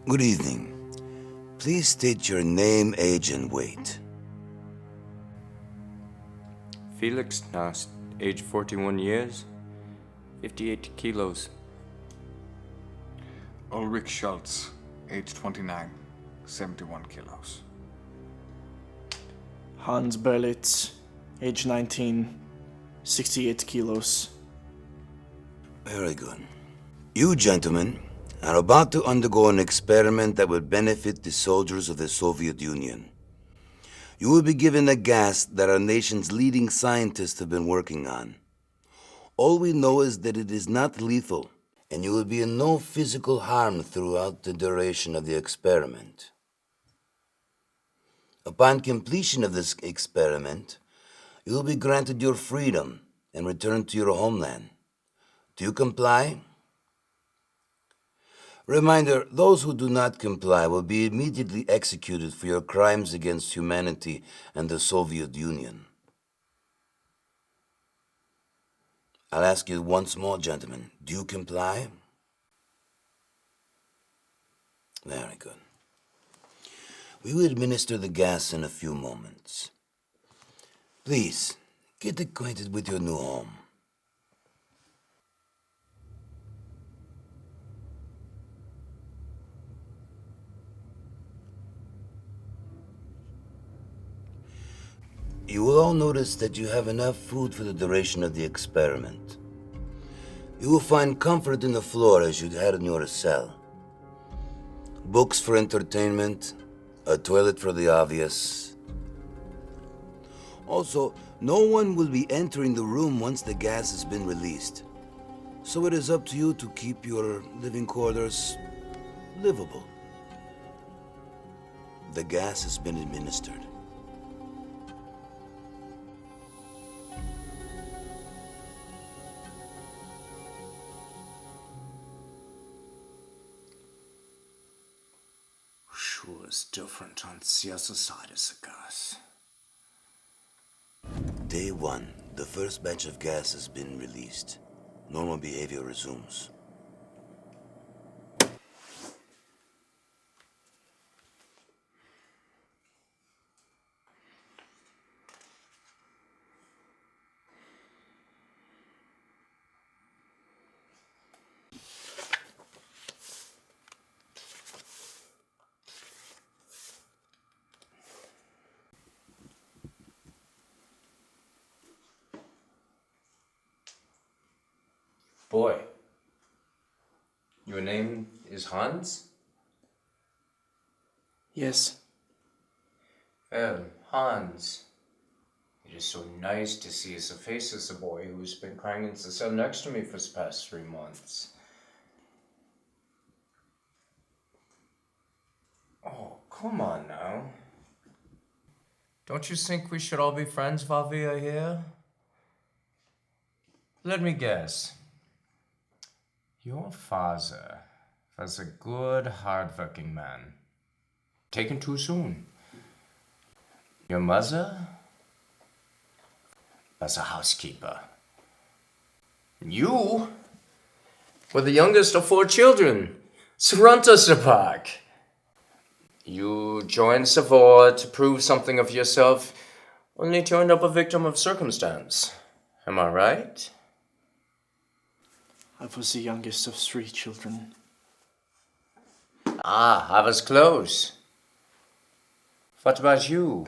Good evening. Please state your name, age, and weight. Felix Nast, age 41 years, 58 kilos. Ulrich Schultz, age 29, 71 kilos. Hans Berlitz, age 19, 68 kilos. Very good. You gentlemen are about to undergo an experiment that will benefit the soldiers of the Soviet Union. You will be given a gas that our nation's leading scientists have been working on. All we know is that it is not lethal, and you will be in no physical harm throughout the duration of the experiment. Upon completion of this experiment, you will be granted your freedom and returned to your homeland. Do you comply? Reminder, those who do not comply will be immediately executed for your crimes against humanity and the Soviet Union. I'll ask you once more, gentlemen. Do you comply? Very good. We will administer the gas in a few moments. Please, get acquainted with your new home. You will all notice that you have enough food for the duration of the experiment. You will find comfort in the floor as you had in your cell. Books for entertainment, a toilet for the obvious. Also, no one will be entering the room once the gas has been released. So it is up to you to keep your living quarters livable. The gas has been administered. Sure is different on the other side of the gas. Day 1, the first batch of gas has been released. Normal behavior resumes. Boy, your name is Hans? Yes. Well, Hans, it is so nice to see the face of the boy who's been crying in the cell next to me for the past 3 months. Oh, come on now. Don't you think we should all be friends while we are here? Let me guess. Your father was a good, hard-working man. Taken too soon. Your mother was a housekeeper. And you were the youngest of 4 children. Surrender the park. You joined the war to prove something of yourself, only to end up a victim of circumstance. Am I right? I was the youngest of 3 children. Ah, I was close. What about you?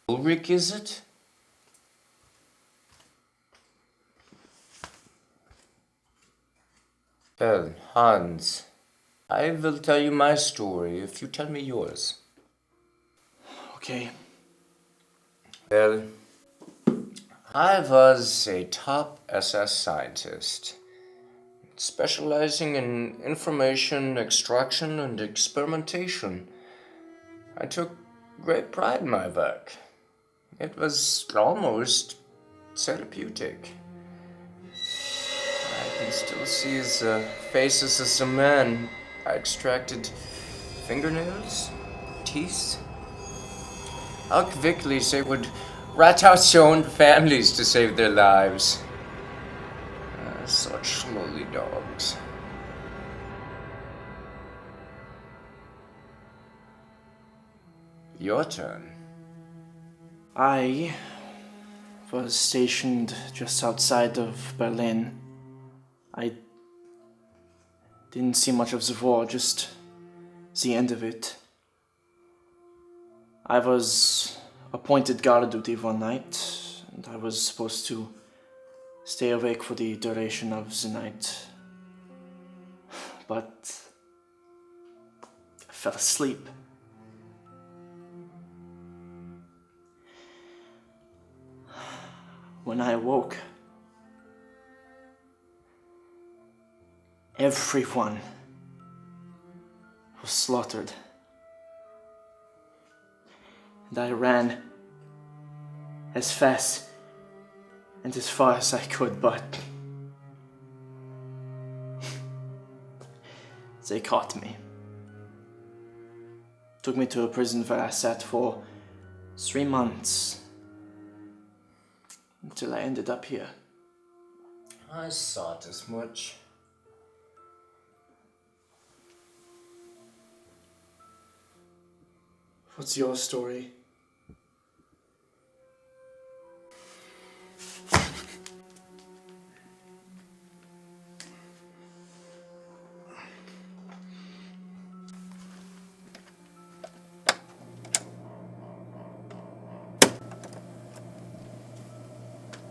Ulrich, is it? Well, Hans, I will tell you my story if you tell me yours. Okay. Well, I was a top SS scientist, specializing in information extraction and experimentation. I took great pride in my work. It was almost therapeutic. I can still see the faces of the men. I extracted fingernails, teeth. How quickly they would rat out their own families to save their lives. Such lowly dogs. Your turn. I was stationed just outside of Berlin. I didn't see much of the war, just the end of it. I was appointed guard duty one night, and I was supposed to stay awake for the duration of the night. But I fell asleep. When I awoke, everyone was slaughtered. And I ran as fast and as far as I could, but they caught me. Took me to a prison where I sat for 3 months until I ended up here. I thought as much. What's your story?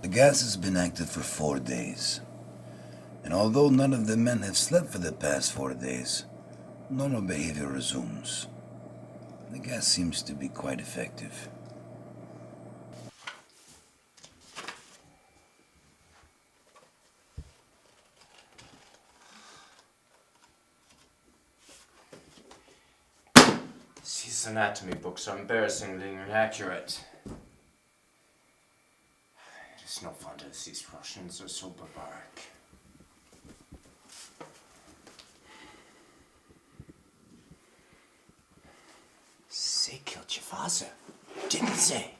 The gas has been active for 4 days. And although none of the men have slept for the past 4 days, normal behavior resumes. The gas seems to be quite effective. These anatomy books are embarrassingly inaccurate. It's no wonder these Russians are so barbaric. They killed your father, didn't they?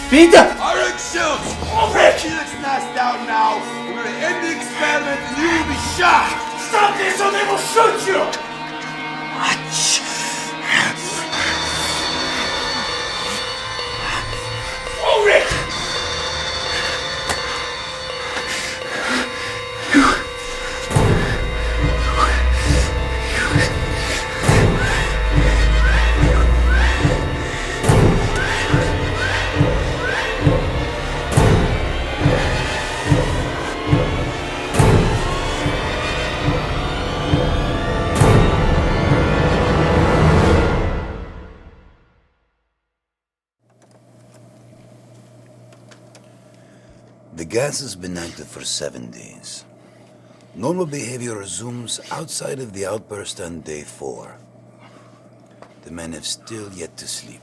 Peter! Alright, Schultz! Felix passed out now. We're gonna end the experiment and you will be shot! Stop this or they will shoot you! Ulrich! The gas has been active for 7 days. Normal behavior resumes outside of the outburst on day 4. The men have still yet to sleep.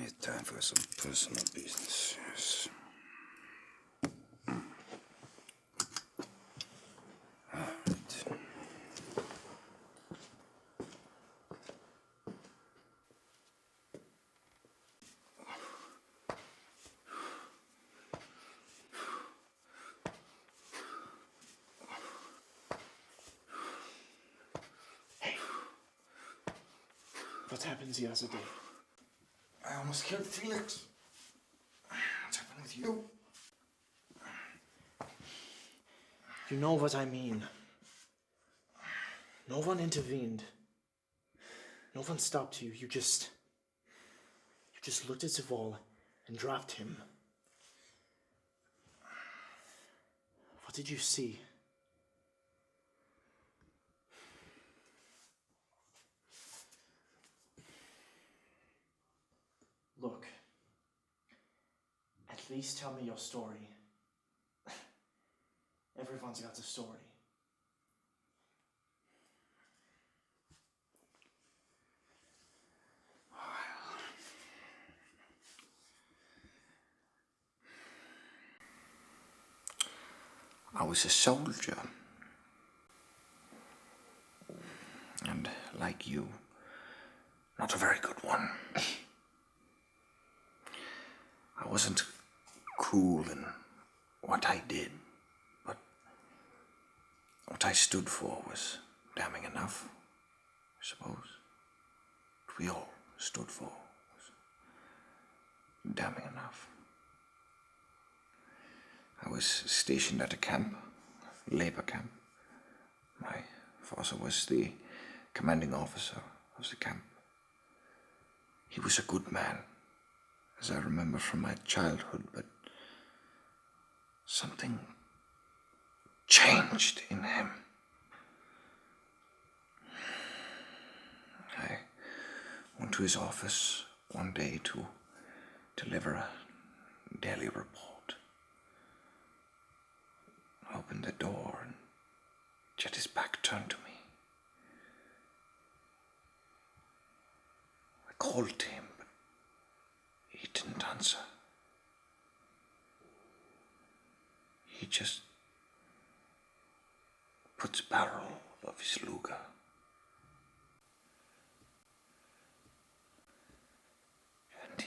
It's time for some personal business. Yes. What happened the other day? I almost killed Felix. What's happened with you? You know what I mean. No one intervened. No one stopped you. You just looked at the wall and dropped him. What did you see? Look, at least tell me your story. Everyone's got a story. I was a soldier. And like you, not a very good one. I wasn't cruel in what I did, but What I stood for was damning enough, I suppose. What we all stood for was damning enough. I was stationed at a camp, a labor camp. My father was the commanding officer of the camp. He was a good man, as I remember from my childhood, but something changed in him. I went to his office one day to deliver a daily report. I opened the door and yet his back turned to me. I called to him, but he didn't answer. He just put the barrel of his Luger. And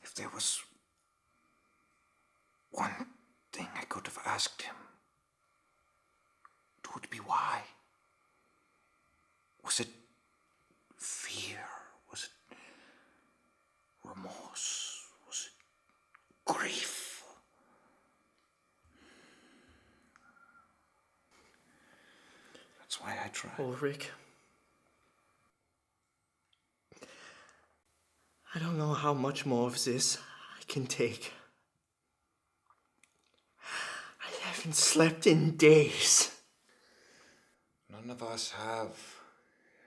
if there was one thing I could have asked him, it would be why. Was it fear? Was it remorse? Was it grief? That's why I tried. Ulrich, I don't know how much more of this I can take. I haven't slept in days. None of us have.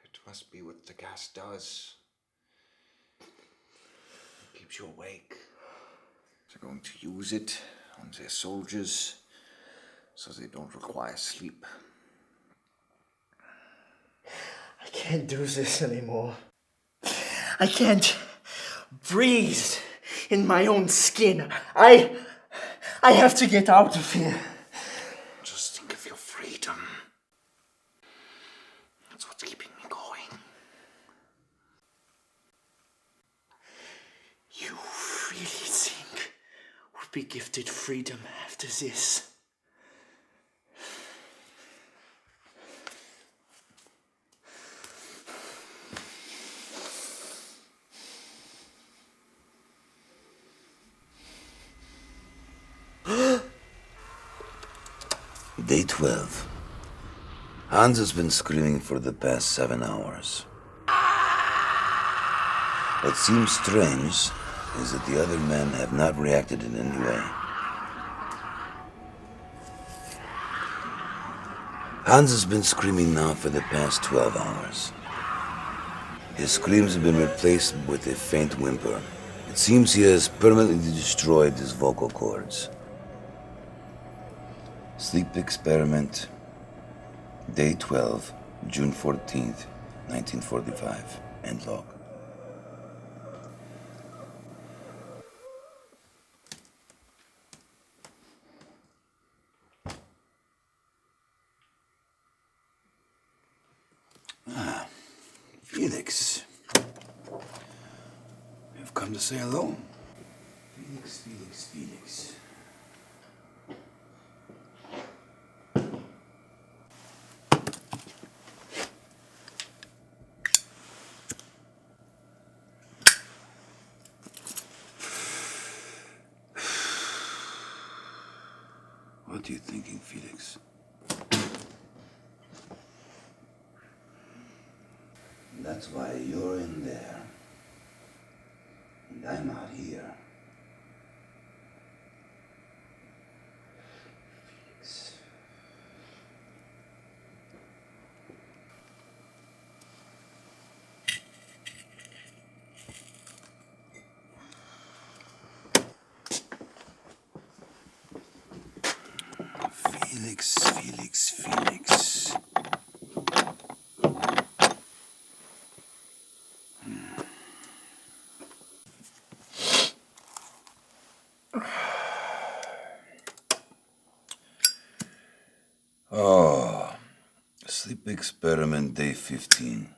It must be what the gas does. It keeps you awake. They're going to use it on their soldiers so they don't require sleep. I can't do this anymore. I can't breathe in my own skin. I have to get out of here. Just think of your freedom. That's what's keeping me going. You really think we'll be gifted freedom after this? Day 12. Hans has been screaming for the past 7 hours. What seems strange is that the other men have not reacted in any way. Hans has been screaming now for the past 12 hours. His screams have been replaced with a faint whimper. It seems he has permanently destroyed his vocal cords. Sleep experiment, day 12, June 14th, 1945, end log. Felix. You've come to say hello? Felix. What are you thinking, Felix? That's why you're in there. And I'm out here. Felix. Felix. Oh, sleep experiment day 15.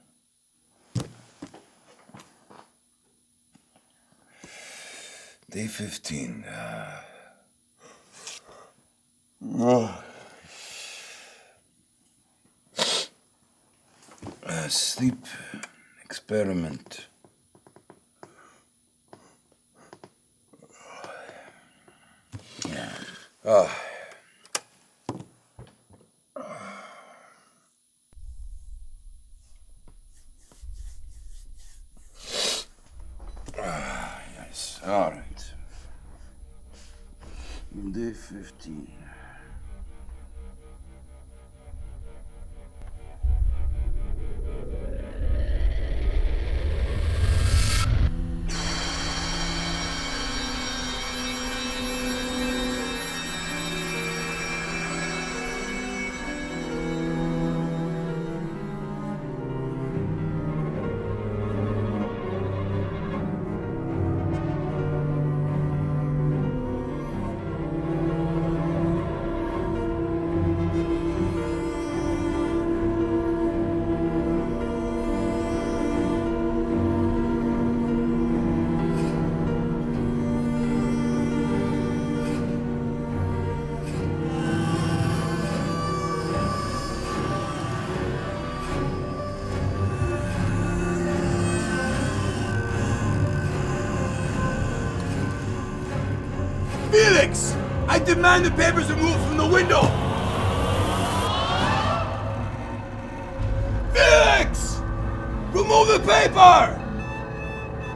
Day 15. Sleep experiment. Yes, all right. Day 15. Felix! I demand the papers removed from the window! Felix! Remove the paper!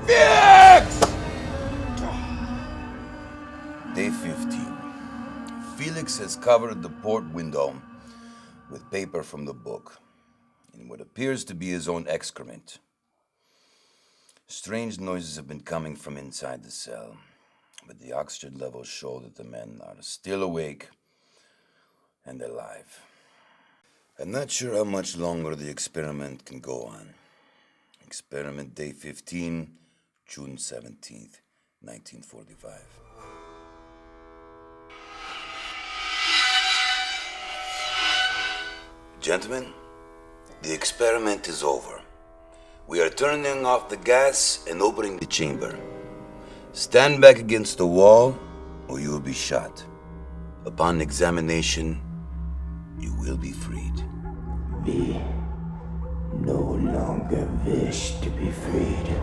Felix! Day 15. Felix has covered the port window with paper from the book in what appears to be his own excrement. Strange noises have been coming from inside the cell, but the oxygen levels show that the men are still awake and alive. I'm not sure how much longer the experiment can go on. Experiment day 15, June 17th, 1945. Gentlemen, the experiment is over. We are turning off the gas and opening the chamber. Stand back against the wall, or you will be shot. Upon examination, you will be freed. We no longer wish to be freed.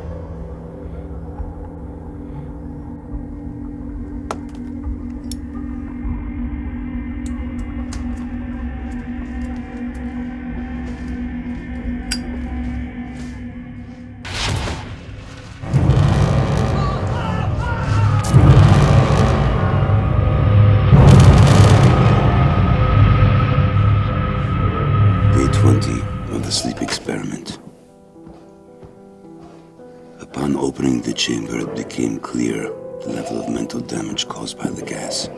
Day 20 of the sleep experiment. Upon opening the chamber, it became clear the level of mental damage caused by the gas.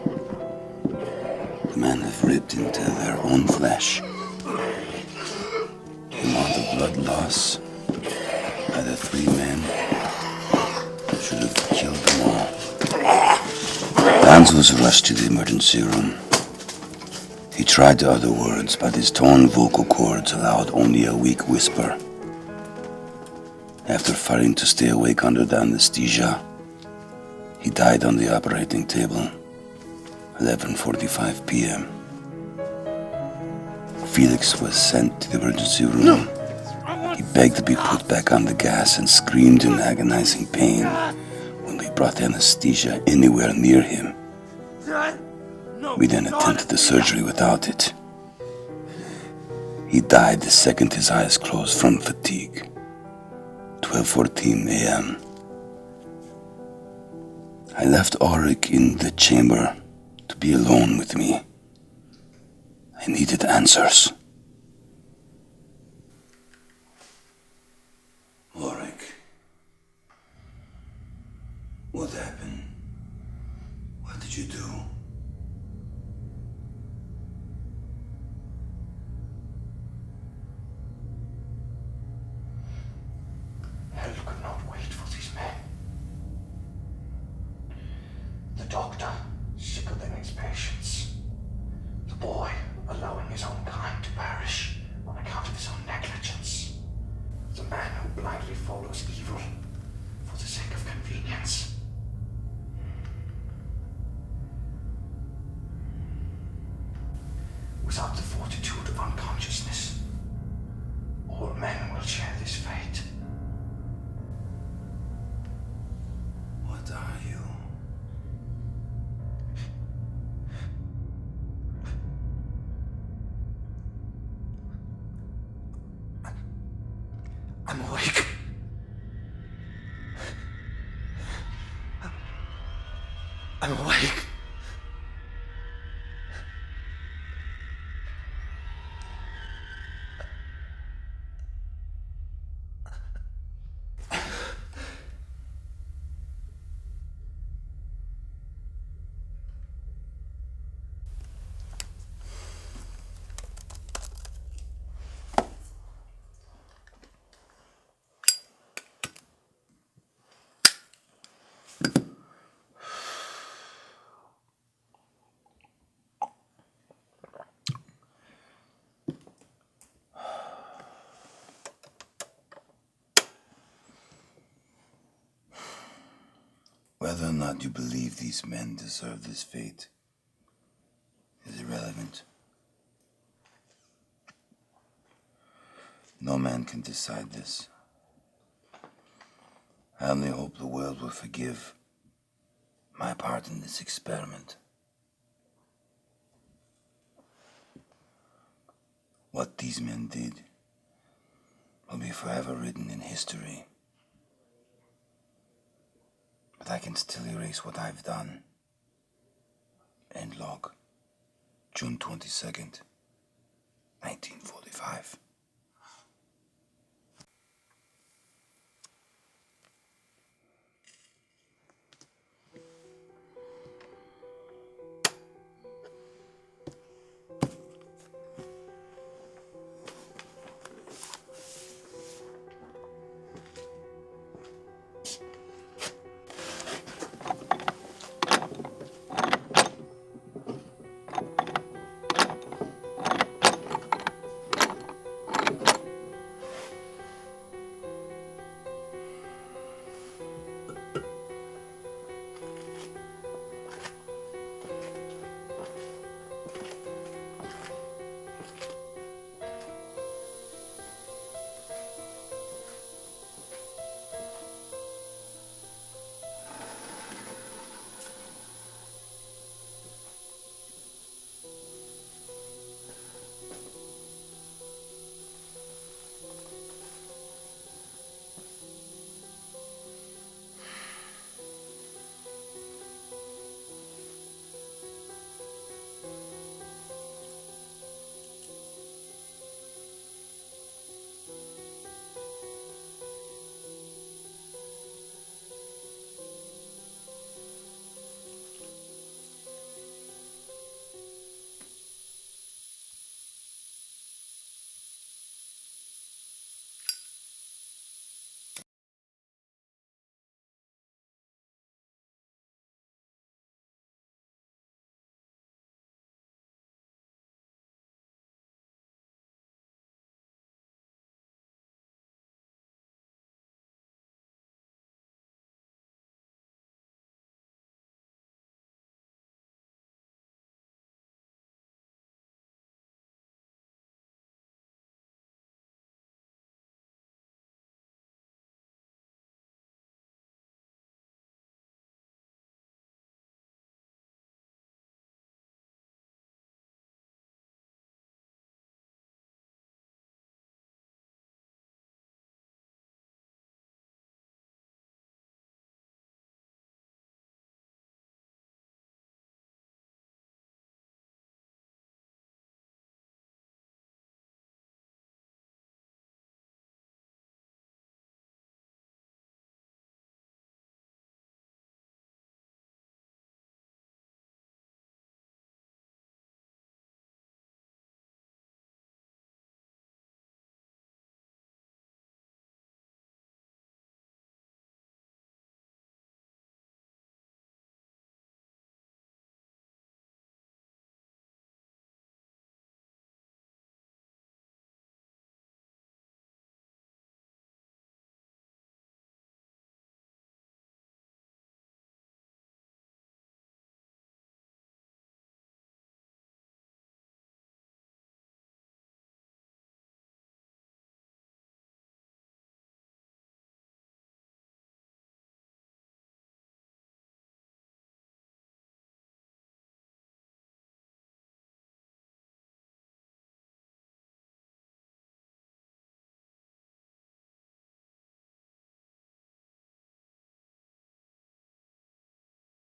The men have ripped into their own flesh. The amount of blood loss by the three men should have killed them all. Hans was rushed to the emergency room. He tried to utter words, but his torn vocal cords allowed only a weak whisper. After fighting to stay awake under the anesthesia, he died on the operating table, 11:45 p.m. Felix was sent to the emergency room. He begged to be put back on the gas and screamed in agonizing pain when we brought the anesthesia anywhere near him. We then attempted the surgery without it. He died the second his eyes closed from fatigue. 12:14 a.m. I left Ulrich in the chamber to be alone with me. I needed answers. Ulrich, what happened? What did you do? Hell could not wait for these men. The doctor, sicker than his patients. The boy, allowing his own kind to pass. without the fortitude of unconsciousness, all men will share this fate. What are you? I'm awake. I'm awake. Whether or not you believe these men deserve this fate is irrelevant. No man can decide this. I only hope the world will forgive my part in this experiment. What these men did will be forever written in history. But I can still erase what I've done. End log, June 22nd, 1945.